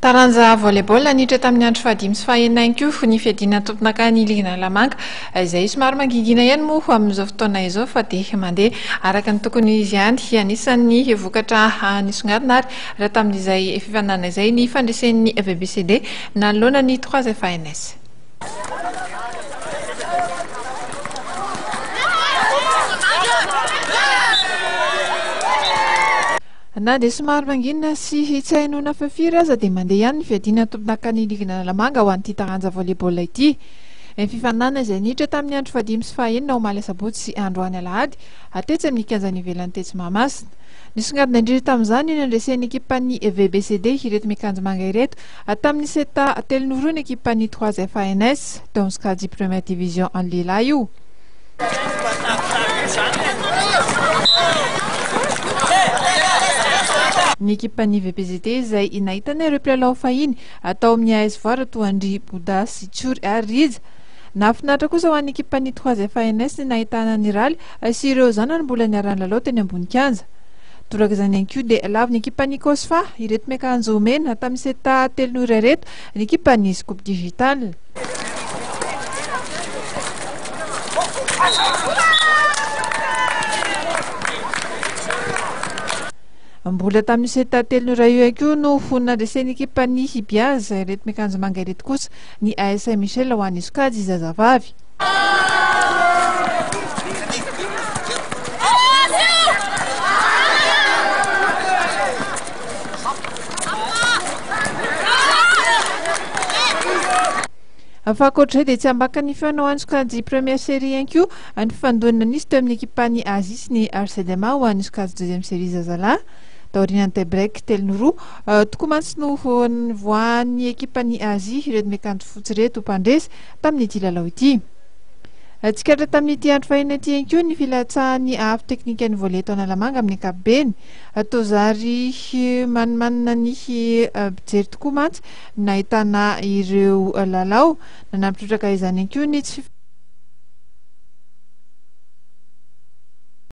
Taranja volleyball niditra tamin'ny andro fahadimy sy fahaenina koa ny fiadiana tompon-dakan'ny ligin'Analamanga izay somary mangingina ihany moa amin'izao fotoana izao fa dia mandeha araka ny tokony izy ihany. Anisan'ny vokatra nisongadina ary raha tamin'izay fifaninana izay ny fandresen'ny VBCD nanoloana ny 3FANS. Na dia somary manginona sy tsy hainona firy aza dia mandeha ihany ny fiadiana tompon-dakan'ny ligin'Analamanga ho an'ity taranja volleyball ity. Ny fifaninana izay niditra tamin'ny andro fahadimy sy fahaenina omaly sabotsy sy androany alahady tetsy amin'ny kianja ivelany tetsy Mahamasina. Nisongadina indrindra tamin'izany ny andresen'ny ekipan'ny VBCD ireto mikanjomanga ireto tamin'ny seta 3-0 ny ekipan'ny 3FANS teo amin'ny skady première division en lehilahy io. Ny ekipan'ny VBCD izay nahitana ireo mpilalao fahiny atao amin'ny AS Voara Toandry Boda sy Tsory ary Rija. Nahafinaritra kosa ho an'ny ekipan'ny 3FANS ny nahitana ny raly sy ireo zanany mbola niarana lalao teny ambony kianja. Toraka izany ihany koa dia lavy ny ekipan'ny Kosfa ireto miakanjo mena tamin'ny seta 3-0 ireto ny ekipan'ny Scoop Digital. Mbola tamin'ny seta 3-0 io koa no nandresen'ny ekipan'ny Hibiaza ireto miakanjo manga ireto kosa ny AS Michel ho an'ny sokajy zazavavy. Afakoatray dia tsy ambaka ny feona ho an'ny sokajy première série ihany koa ny fifandonana nisy teo amin'ny ekipan'ny Azy sy ny RCDMA ho an'ny sokajy deuxième série zazalahy. Taorian'ny break 3-0 toko mantsy no voan'ny ekipan'ny Azy ireto miakanjo fotsy reto mpandresy tamin'ity lalao ity. Tsikatra tamin'ity andro fahina ity ihany koa ny filatsahan'ny afo teknikan'ny volley eto Analamanga amin'ny ankapobeny. Tozary manimanina ny jery tokoa mantsy nahitana ireo lalao nanampitrotraka izany ihany koa ny tsy